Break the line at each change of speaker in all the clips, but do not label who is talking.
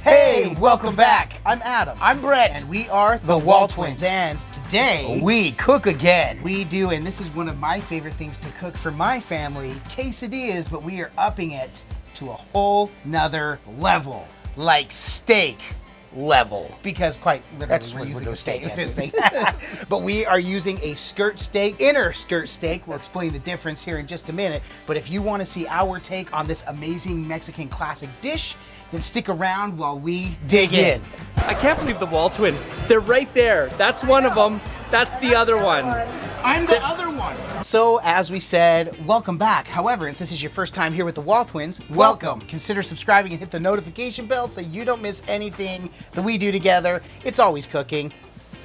Hey, welcome back. I'm Adam.
I'm Brett.
And we are the WALTWINS. And today,
we cook again.
we do, and this is one of my favorite things to cook for my family, quesadillas, but we are upping it to a whole nother level.
Like steak level.
Because quite literally,
That's
we're
what
using
we're
a steak.
doing.
But we are using a skirt steak, inner skirt steak. We'll explain the difference here in just a minute. But if you want to see our take on this amazing Mexican classic dish, then stick around while we dig in.
I can't believe the WALTWINS. They're right there. That's one of them. That's the other one.
I'm the other one. So, as we said, welcome back. However, if this is your first time here with the WALTWINS, welcome. Consider subscribing and hit the notification bell so you don't miss anything that we do together. It's always cooking,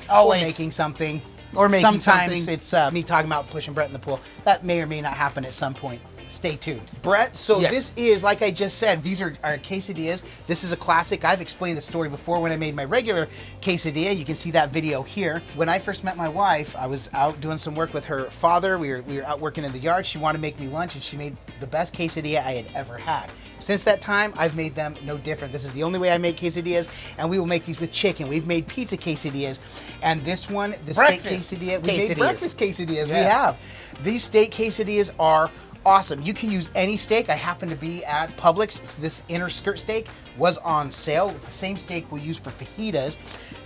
Always.
or making something,
Or making
sometimes
something.
it's me talking about pushing Brett in the pool. That may or may not happen at some point. Stay tuned. Brett, so
Yes.
this is, like I just said, these are our quesadillas. This is a classic. I've explained the story before when I made my regular quesadilla. You can see that video here. When I first met my wife, I was out doing some work with her father. We were out working in the yard. She wanted to make me lunch, and she made the best quesadilla I had ever had. Since that time, I've made them no different. This is the only way I make quesadillas, and we will make these with chicken. We've made pizza quesadillas, and this one, the steak
Breakfast
quesadilla, we made
quesadillas.
breakfast quesadillas. We
Yeah.
have. These steak quesadillas are awesome. You can use any steak. I happen to be at Publix. This inner skirt steak was on sale. It's the same steak we'll use for fajitas.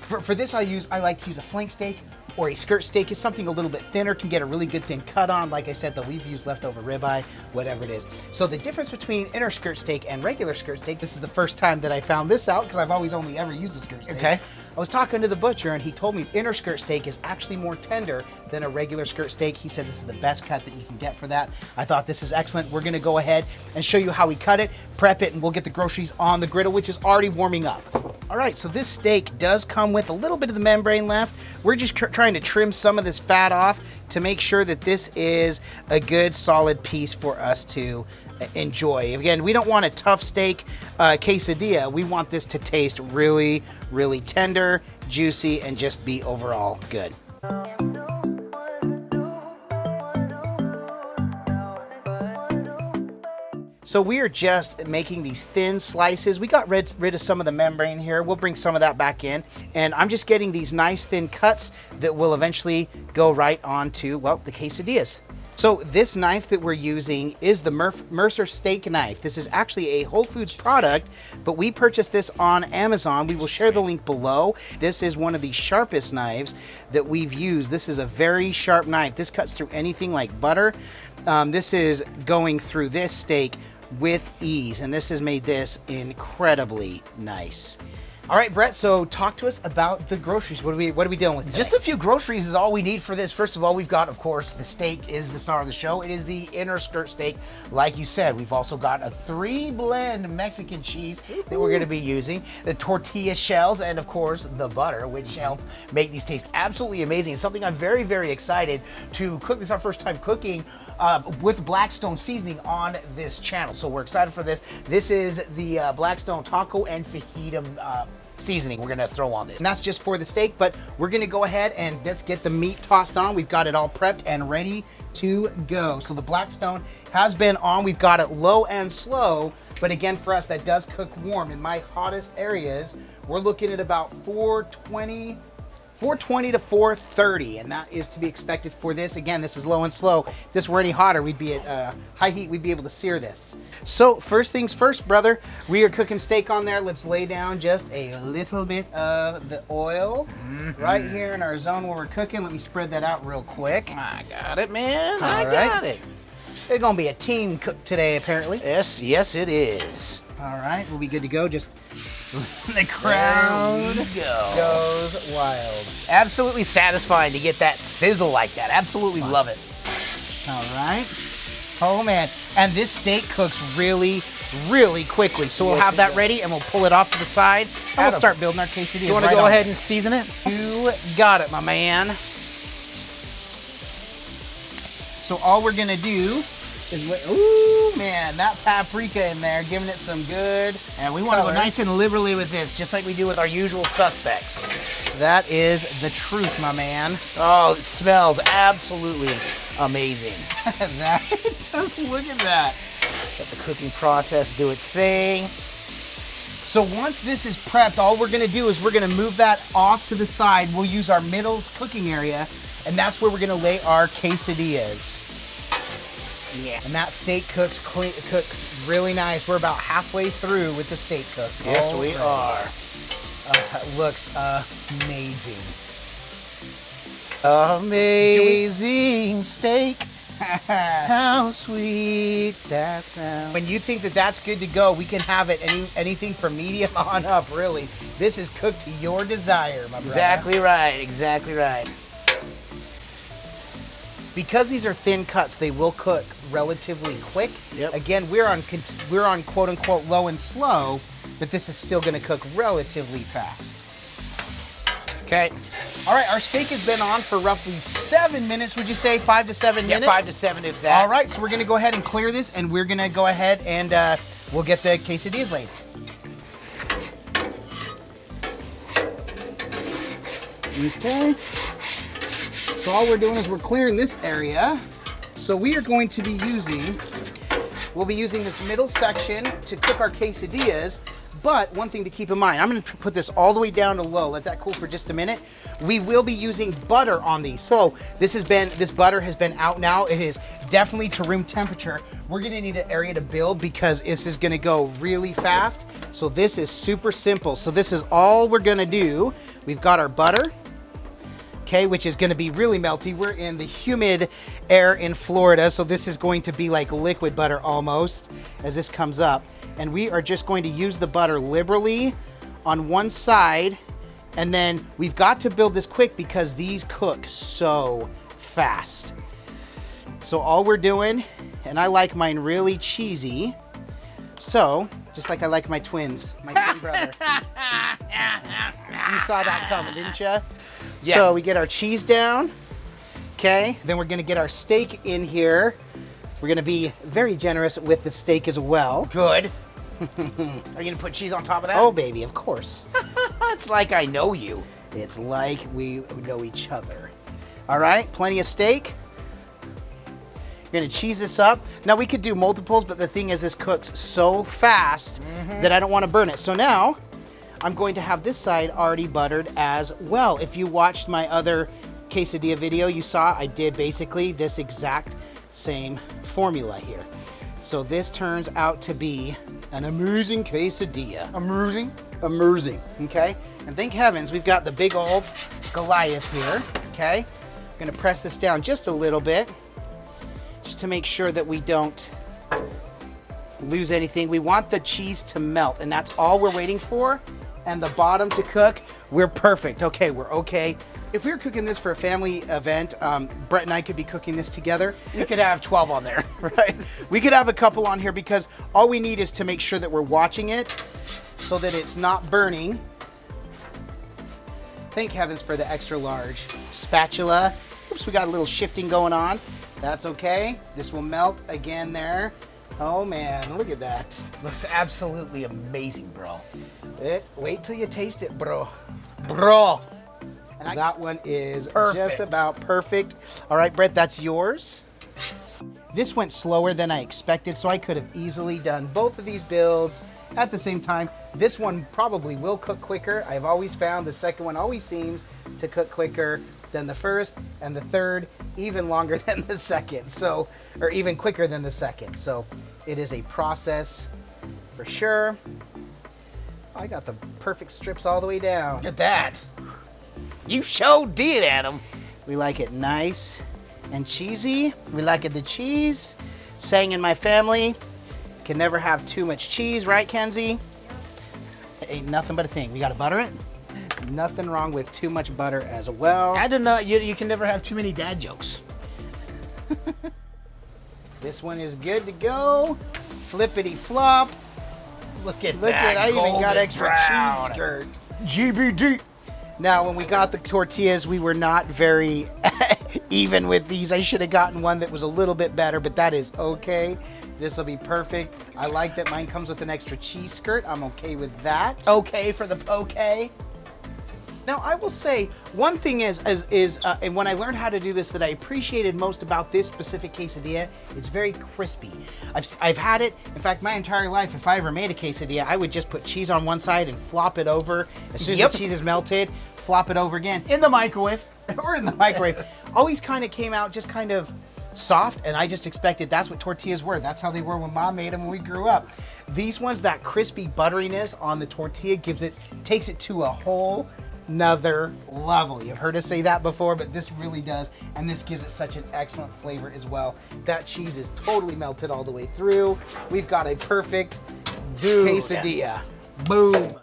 For this, I like to use a flank steak or a skirt steak. It's something a little bit thinner, can get a really good thin cut on. Like I said, though, we've used leftover ribeye, whatever it is. So the difference between inner skirt steak and regular skirt steak, this is the first time that I found this out because I've always only ever used a skirt steak.
Okay.
I was talking to the butcher and he told me inner skirt steak is actually more tender than a regular skirt steak. He said this is the best cut that you can get for that. I thought this is excellent. We're gonna go ahead and show you how we cut it, prep it, and we'll get the groceries on the griddle, which is already warming up. All right, so this steak does come with a little bit of the membrane left. We're just trying to trim some of this fat off to make sure that this is a good solid piece for us to enjoy. Again, we don't want a tough steak quesadilla. We want this to taste really, really tender, juicy, and just be overall good. So we are just making these thin slices. We got rid of some of the membrane here. We'll bring some of that back in. And I'm just getting these nice thin cuts that will eventually go right onto, well, the quesadillas. So this knife that we're using is the Mercer steak knife. This is actually a Whole Foods product, but we purchased this on Amazon. We will share the link below. This is one of the sharpest knives that we've used. This is a very sharp knife. This cuts through anything like butter. This is going through this steak with ease, and this has made this incredibly nice. All right, Brett, so talk to us about the groceries. What are we dealing with today?
Just a few groceries is all we need for this. First of all, we've got, of course, the steak is the star of the show. It is the inner skirt steak. Like you said, we've also got a 3-blend Mexican cheese that we're going to be using, the tortilla shells, and of course, the butter, which help make these taste absolutely amazing. It's something I'm very, very excited to cook. This is our first time cooking with Blackstone seasoning on this channel. So we're excited for this. This is the Blackstone Taco and Fajita seasoning we're gonna throw on this.
And that's just for the steak, but we're gonna go ahead and let's get the meat tossed on. We've got it all prepped and ready to go. So the Blackstone has been on. We've got it low and slow, but again, for us, that does cook warm. In my hottest areas, we're looking at about 420 to 430, and that is to be expected for this. Again, this is low and slow. If this were any hotter, we'd be at high heat, we'd be able to sear this. So first things first, brother, we are cooking steak on there. Let's lay down just a little bit of the oil right here in our zone where we're cooking. Let me spread that out real quick.
I got it, man.
All
I
right.
got it.
It's gonna be a team cook today, apparently.
Yes, yes, it is.
All right, we'll be good to go. Just the crowd
There we go.
goes wild.
Absolutely satisfying to get that sizzle like that. Absolutely love it.
All right. Oh man, and this steak cooks really, really quickly. So we'll
Yes,
have
it
that
does.
ready and we'll pull it off to the side and we'll
Adam,
start building our quesadillas.
You want to
right
go
on.
ahead and season it?
You got it, my man. So all we're gonna do is ooh man, that paprika in there, giving it some good.
And we want to go
color.
nice and liberally with this, just like we do with our usual suspects.
That is the truth, my man.
Oh, it smells absolutely amazing.
Just look at that.
Let the cooking process do its thing.
So once this is prepped, all we're gonna do is we're gonna move that off to the side. We'll use our middle cooking area, and that's where we're gonna lay our quesadillas.
Yeah.
And that steak cooks really nice. We're about halfway through with the steak cook.
Yes, we are.
It looks amazing.
Amazing steak. How sweet that sounds.
When you think that that's good to go, we can have it anything from medium on up, really. This is cooked to your desire, my brother.
Exactly right, exactly right.
Because these are thin cuts, they will cook relatively quick.
Yep.
Again, we're on quote unquote low and slow, but this is still going to cook relatively fast.
Okay.
All right, our steak has been on for roughly 7 minutes. Would you say 5 to 7 minutes?
5 to 7 if that.
All right, so we're going to go ahead and clear this, and we're going to go ahead and we'll get the quesadillas laid. Okay. So all we're doing is we're clearing this area. So we are going to be we'll be using this middle section to cook our quesadillas. But one thing to keep in mind, I'm going to put this all the way down to low. Let that cool for just a minute. We will be using butter on these. So this butter has been out now. It is definitely to room temperature. We're going to need an area to build because this is going to go really fast. So this is super simple. So this is all we're going to do. We've got our butter, okay, which is going to be really melty. We're in the humid air in Florida, so this is going to be like liquid butter almost as this comes up. And we are just going to use the butter liberally on one side, and then we've got to build this quick because these cook so fast. So all we're doing, and I like mine really cheesy, so just like I like my twins, my twin brother. You saw that coming, didn't you?
Yeah.
So we get our cheese down, okay? Then we're gonna get our steak in here. We're gonna be very generous with the steak as well.
Good. Are you gonna put cheese on top of that?
Oh, baby, of course.
It's like I know you.
It's like we know each other. All right, plenty of steak. You're gonna cheese this up. Now we could do multiples, but the thing is this cooks so fast that I don't wanna burn it. So now, I'm going to have this side already buttered as well. If you watched my other quesadilla video, you saw I did basically this exact same formula here. So this turns out to be an amazing quesadilla. Amazing, okay? And thank heavens we've got the big old Goliath here, okay? I'm gonna press this down just a little bit, just to make sure that we don't lose anything. We want the cheese to melt, and that's all we're waiting for. And the bottom to cook, we're perfect. Okay, we're okay. If we were cooking this for a family event, Brett and I could be cooking this together.
You could have 12 on there.
Right? We could have a couple on here because all we need is to make sure that we're watching it so that it's not burning. Thank heavens for the extra large spatula. Oops, we got a little shifting going on. That's okay. This will melt again there. Oh man, look at that.
Looks absolutely amazing, bro.
Wait till you taste it, bro.
Bro.
And that one is
Perfect.
just about perfect. All right, Brett, that's yours. This went slower than I expected, so I could have easily done both of these builds at the same time. This one probably will cook quicker. I've always found the second one always seems to cook quicker than the first, and the third even longer than the second. So, or even quicker than the second. So it is a process for sure. I got the perfect strips all the way down.
Look at that. You sure did, Adam.
We like it nice and cheesy. We like it the cheese. Saying in my family, can never have too much cheese, right, Kenzie? Ain't nothing but a thing. We gotta butter it. Nothing wrong with too much butter as well.
I don't know. You can never have too many dad jokes.
This one is good to go. Flippity flop.
Look at
Look
that.
at, I even got
golden
extra
brown.
cheese skirt.
GBD.
Now, when we got the tortillas, we were not very even with these. I should have gotten one that was a little bit better, but that is okay. This will be perfect. I like that mine comes with an extra cheese skirt. I'm okay with that.
Okay for the poke.
Now, I will say one thing is and when I learned how to do this, that I appreciated most about this specific quesadilla, it's very crispy. I've had it. In fact, my entire life, if I ever made a quesadilla, I would just put cheese on one side and flop it over. As soon as the cheese is melted, flop it over again in the microwave or in the microwave. Always kind of came out just kind of soft, and I just expected that's what tortillas were. That's how they were when Mom made them when we grew up. These ones, that crispy butteriness on the tortilla takes it to a whole nother level. You've heard us say that before, but this really does, and this gives it such an excellent flavor as well. That cheese is totally melted all the way through. We've got a perfect quesadilla. Boom.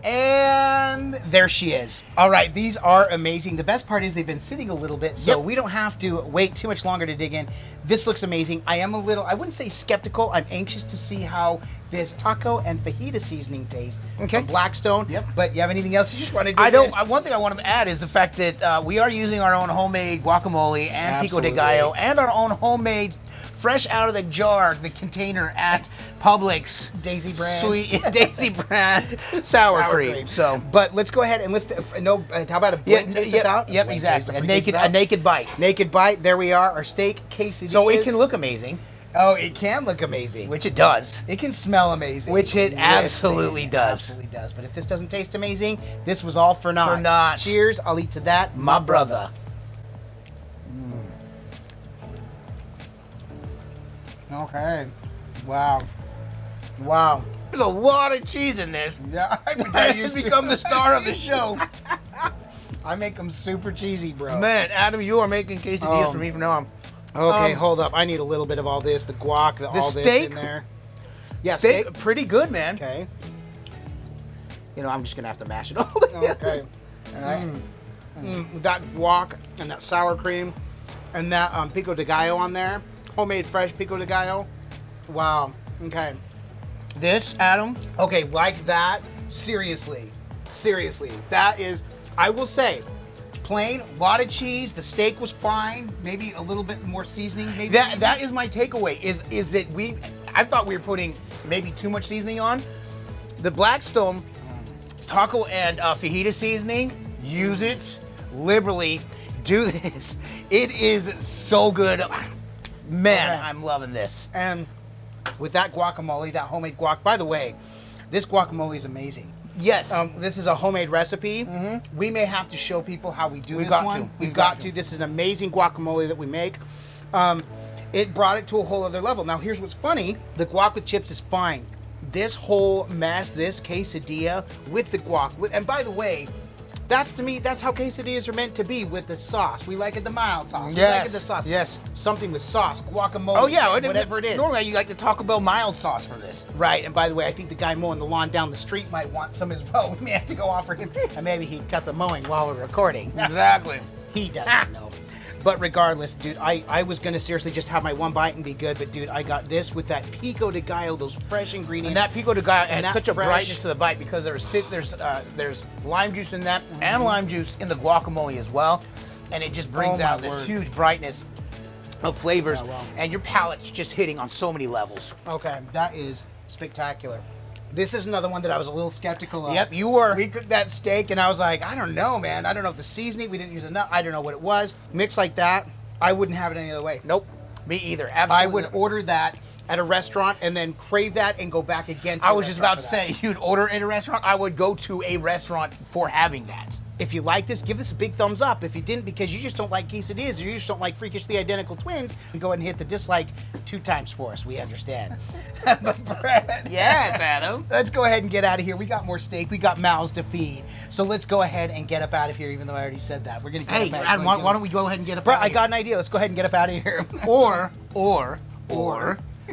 And there she is. All right, these are amazing. The best part is they've been sitting a little bit, so we don't have to wait too much longer to dig in. This looks amazing. I am a little, I wouldn't say skeptical. I'm anxious to see how this taco and fajita seasoning tastes from Blackstone. But you have anything else you just want to do?
One thing I want to add is the fact that we are using our own homemade guacamole and pico de gallo and our own homemade fresh out of the jar, the container at Publix,
Daisy brand,
sweet Daisy brand sour cream. So,
but let's go ahead and let's how about a blend taste it out?
Yep, exactly. A naked bite.
Naked bite. There we are. Our steak quesadilla.
So it can look amazing.
Oh, it can look amazing.
Which it does.
It can smell amazing.
Which it absolutely does.
Absolutely does. But if this doesn't taste amazing, this was all for naught.
For naught.
Cheers. I'll eat to that, my brother. Okay. Wow. Wow.
There's a lot of cheese in this.
Yeah.
It's become the star of the show.
I make them super cheesy, bro.
Man, Adam, you are making quesadillas for me from now on.
Okay, hold up. I need a little bit of all this, the guac, all
steak,
this in there. Yeah,
steak, pretty good, man.
Okay.
You know, I'm just gonna have to mash it all.
Okay. All right. That guac and that sour cream and that pico de gallo on there. Homemade fresh pico de gallo. Wow. Okay.
This, Adam.
Okay, like that. Seriously. That is, I will say, plain, a lot of cheese. The steak was fine. Maybe a little bit more seasoning. Maybe
that is my takeaway. Is that I thought we were putting maybe too much seasoning on. The Blackstone taco and fajita seasoning. Use it liberally. Do this. It is so good. Man, I'm loving this.
And with that guacamole, that homemade guac. By the way, this guacamole is amazing.
Yes.
This is a homemade recipe. We may have to show people how we do this one. We've got to. This is an amazing guacamole that we make. It brought it to a whole other level. Now, here's what's funny. The guac with chips is fine. This whole mess, this quesadilla with the guac. And by the way, to me, that's how quesadillas are meant to be, with the sauce. We like it the mild sauce. We like it the sauce.
Yes.
Something with sauce, guacamole,
oh, yeah,
whatever it is.
Normally, you like the Taco Bell mild sauce for this.
Right, and by the way, I think the guy mowing the lawn down the street might want some as well. We may have to go offer him, and maybe he'd cut the mowing while we're recording.
Exactly.
He doesn't know. But regardless, dude, I was going to seriously just have my one bite and be good, but dude, I got this with that pico de gallo, those fresh ingredients.
And that pico de gallo adds such a brightness to the bite because there's lime juice in that and lime juice in the guacamole as well. And it just brings out this huge brightness of flavors. And your palate's just hitting on so many levels.
Okay, that is spectacular. This is another one that I was a little skeptical of.
Yep, you were.
We cooked that steak, and I was like, I don't know, man. I don't know if the seasoning, we didn't use enough. I don't know what it was. Mixed like that, I wouldn't have it any other way.
Nope, me either. Absolutely.
I would order that at a restaurant and then crave that and go back again to
I was just about to say, you'd order in a restaurant. I would go to a restaurant for having that.
If you like this, give this a big thumbs up. If you didn't, because you just don't like quesadillas or you just don't like freakishly identical twins, go ahead and hit the dislike 2 times for us. We understand. But Brad,
yes, Adam.
Let's go ahead and get out of here. We got more steak. We got mouths to feed. So let's go ahead and get up out of here, even though I already said that. We're going to get up out of here.
Adam, why don't we go ahead and get up
Brad,
out of here?
I got an idea. Let's go ahead and get up out of here.
Or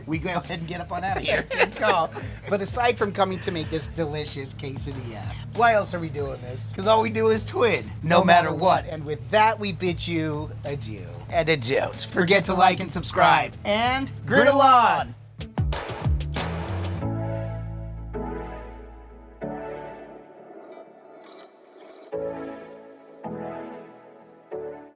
we go ahead and get up on out of here. Good call. But aside from coming to make this delicious quesadilla, why else are we doing this? Because all we do is twin, no matter what.
And with that, we bid you adieu.
And don't forget to like and subscribe. And griddle on!